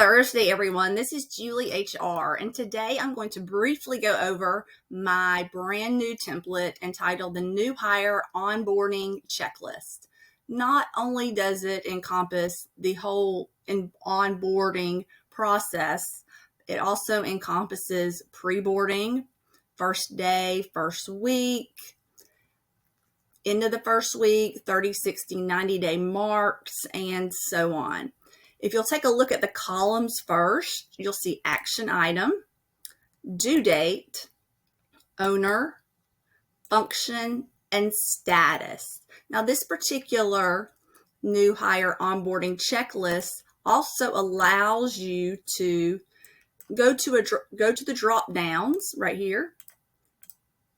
Thursday, everyone. This is Julie HR, and today I'm going to briefly go over my brand new template entitled the New Hire Onboarding Checklist. Not only does it encompass the whole onboarding process, it also encompasses pre-boarding, first day, first week, end of the first week, 30, 60, 90-day marks, and so on. If you'll take a look at the columns first, you'll see action item, due date, owner, function, and status. Now, this particular new hire onboarding checklist also allows you to go to the drop downs right here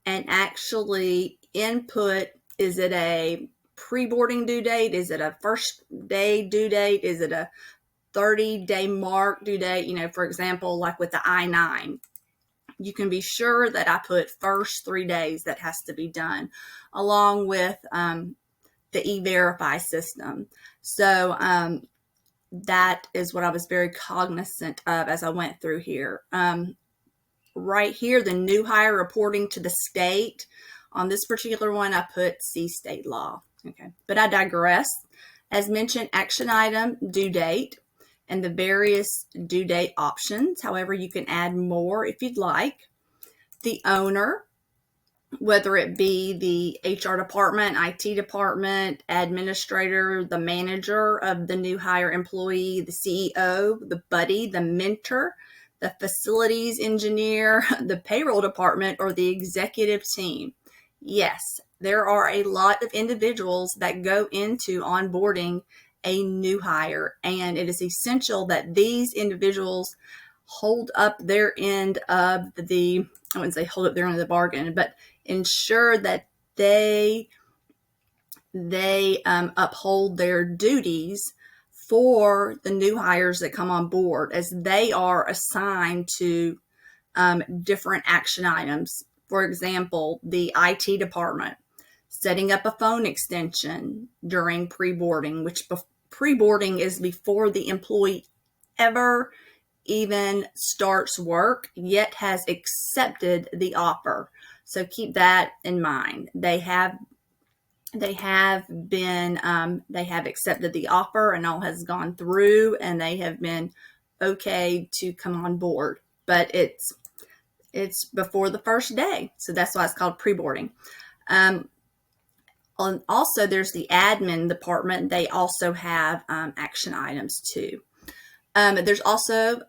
and actually input, is it a pre-boarding due date? Is it a first day due date? Is it a 30-day mark due date? For example, like with the I-9, you can be sure that I put first 3 days that has to be done, along with the E-Verify system. So that is what I was very cognizant of as I went through here. Right here, the new hire reporting to the state. On this particular one, I put see state law. Okay, but I digress. As mentioned, action item, due date, and the various due date options. However, you can add more if you'd like. The owner, whether it be the HR department, IT department, administrator, the manager of the new hire employee, the CEO, the buddy, the mentor, the facilities engineer, the payroll department, or the executive team. Yes, there are a lot of individuals that go into onboarding a new hire, and it is essential that these individuals hold up their end of I wouldn't say hold up their end of the bargain, but ensure that they uphold their duties for the new hires that come on board, as they are assigned to different action items. For example, the IT department, setting up a phone extension during pre-boarding, which pre-boarding is before the employee ever even starts work, yet has accepted the offer. So keep that in mind. They have accepted the offer, and all has gone through, and they have been okay to come on board. But it's before the first day, so that's why it's called pre-boarding. Also, there's the admin department. They also have action items too. There's also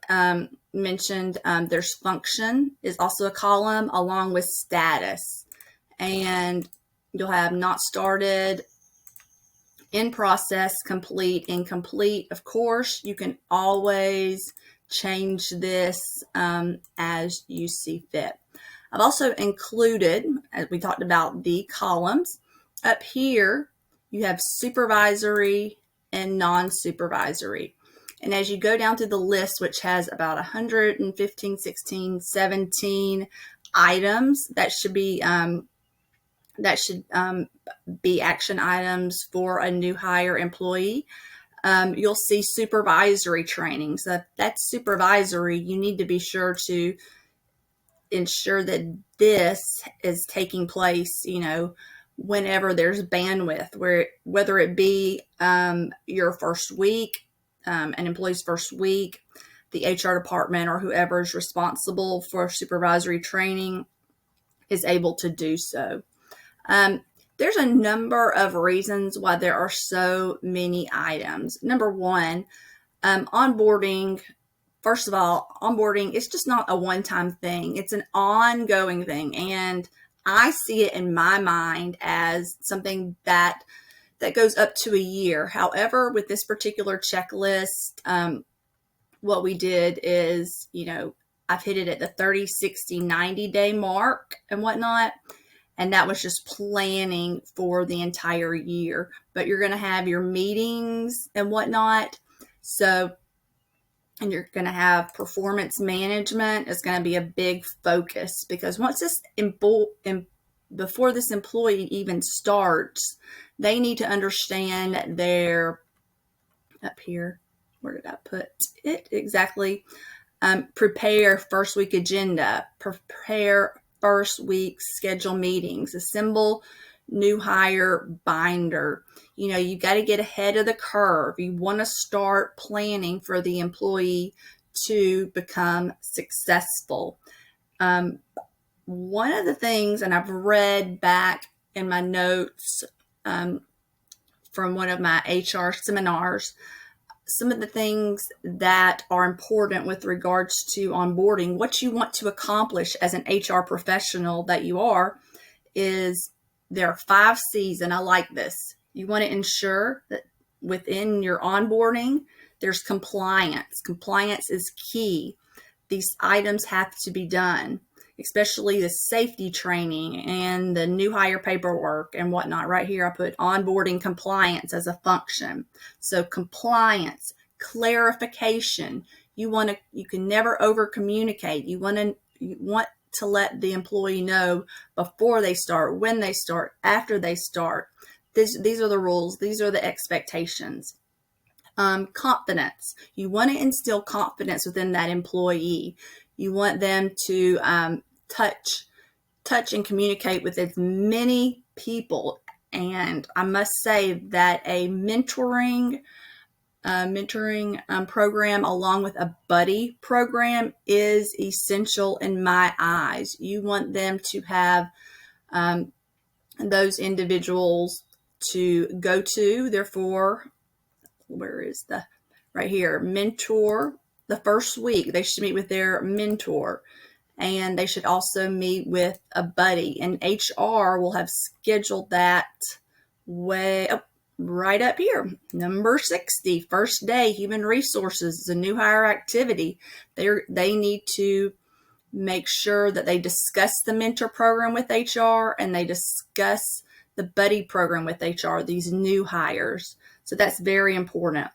mentioned, there's function is also a column, along with status. And you'll have not started, in process, complete, incomplete. Of course, you can always change this as you see fit. I've also included, as we talked about, the columns. Up here, you have supervisory and non-supervisory. And as you go down through the list, which has about 115, 16, 17 items, that should be action items for a new hire employee. You'll see supervisory training. So if that's supervisory, you need to be sure to ensure that this is taking place, whenever there's bandwidth, whether it be your first week, an employee's first week, the HR department, or whoever is responsible for supervisory training is able to do so. There's a number of reasons why there are so many items. Number one, onboarding. First of all, onboarding is just not a one-time thing. It's an ongoing thing. And I see it in my mind as something that goes up to a year. However, with this particular checklist, what we did is, I've hit it at the 30, 60, 90-day mark and whatnot. And that was just planning for the entire year. But you're going to have your meetings and whatnot. And you're going to have performance management is going to be a big focus, because once before this employee even starts, they need to understand where did I put it exactly? Prepare first week agenda, prepare first week schedule meetings, assemble new hire binder. You got to get ahead of the curve. You want to start planning for the employee to become successful. One of the things, and I've read back in my notes from one of my HR seminars, some of the things that are important with regards to onboarding, what you want to accomplish as an HR professional that you are, is there are 5 C's, and I like this. You want to ensure that within your onboarding, there's compliance. Compliance is key. These items have to be done, especially the safety training and the new hire paperwork and whatnot. Right here, I put onboarding compliance as a function. So compliance, clarification. You can never over communicate. You want to let the employee know before they start, when they start, after they start. These are the rules. These are the expectations. Confidence. You want to instill confidence within that employee. You want them to touch and communicate with as many people. And I must say that a mentoring program along with a buddy program is essential in my eyes. You want them to have those individuals to go to. Therefore, where is right here, mentor. The first week, they should meet with their mentor, and they should also meet with a buddy. And HR will have scheduled that way up, right up here. Number 60, first day, human resources is a new hire activity. They need to make sure that they discuss the mentor program with HR and they discuss the buddy program with HR, these new hires. So that's very important.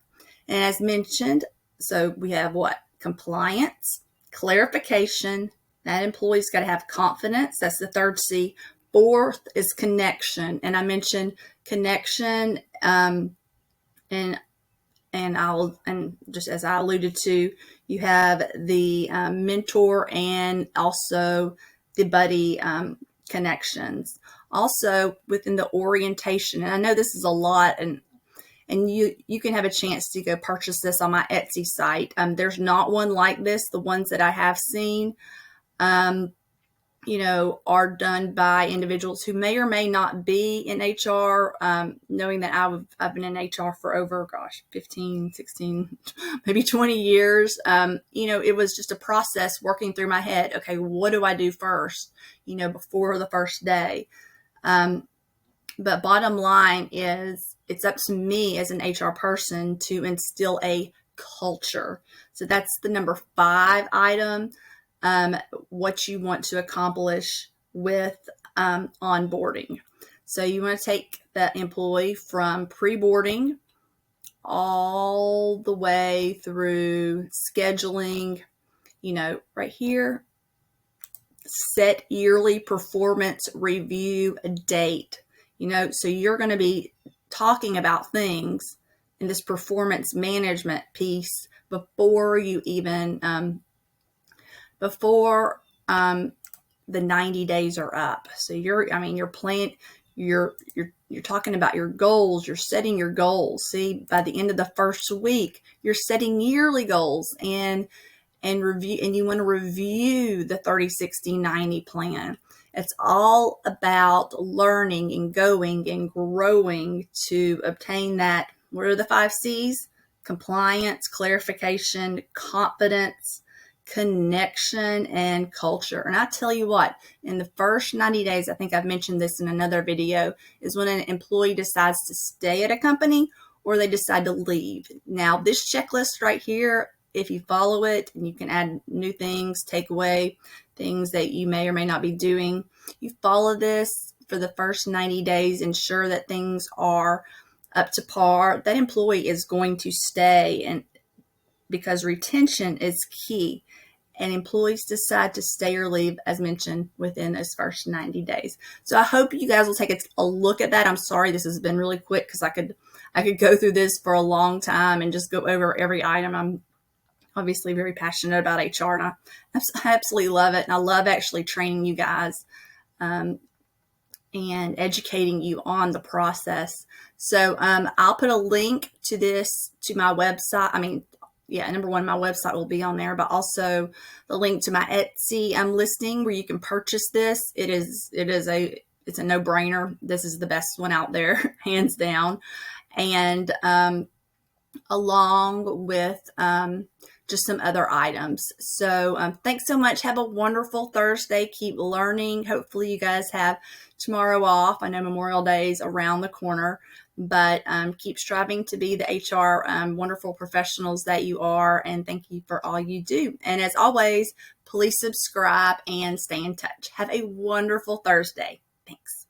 And as mentioned, so we have what? Compliance, clarification. That employee's got to have confidence. That's the 3rd C. 4th is connection. And I mentioned connection, and just as I alluded to, you have the mentor and also the buddy connections. Also within the orientation, and I know this is a lot, and you can have a chance to go purchase this on my Etsy site. There's not one like this. The ones that I have seen, are done by individuals who may or may not be in HR, knowing that I've been in HR for over, 15, 16, maybe 20 years. It was just a process working through my head. Okay, what do I do first, before the first day? But bottom line is, it's up to me as an HR person to instill a culture. So that's the number 5 item, what you want to accomplish with onboarding. So you want to take the employee from pre-boarding all the way through scheduling, right here, set yearly performance review date. So you're going to be talking about things in this performance management piece before you even before the 90 days are up. So you're talking about your goals. You're setting your goals. See, by the end of the first week, you're setting yearly goals and review, and you want to review the 30, 60, 90 plan. It's all about learning and going and growing to obtain that. What are the 5 C's? Compliance, clarification, confidence, connection, and culture. And I tell you what, in the first 90 days, I think I've mentioned this in another video, is when an employee decides to stay at a company or they decide to leave. Now, this checklist right here, if you follow it, and you can add new things, take away things that you may or may not be doing. You follow this for the first 90 days, ensure that things are up to par. That employee is going to stay, and because retention is key. And employees decide to stay or leave, as mentioned, within those first 90 days. So I hope you guys will take a look at that. I'm sorry this has been really quick because I could go through this for a long time and just go over every item. I'm obviously very passionate about HR, and I absolutely love it. And I love actually training you guys and educating you on the process. So I'll put a link to this to my website. Number one, my website will be on there, but also the link to my Etsy listing where you can purchase this. It's a no-brainer. This is the best one out there, hands down. And along with just some other items. So thanks so much. Have a wonderful Thursday. Keep learning. Hopefully you guys have tomorrow off. I know Memorial Day is around the corner, but keep striving to be the HR wonderful professionals that you are. And thank you for all you do. And as always, please subscribe and stay in touch. Have a wonderful Thursday. Thanks.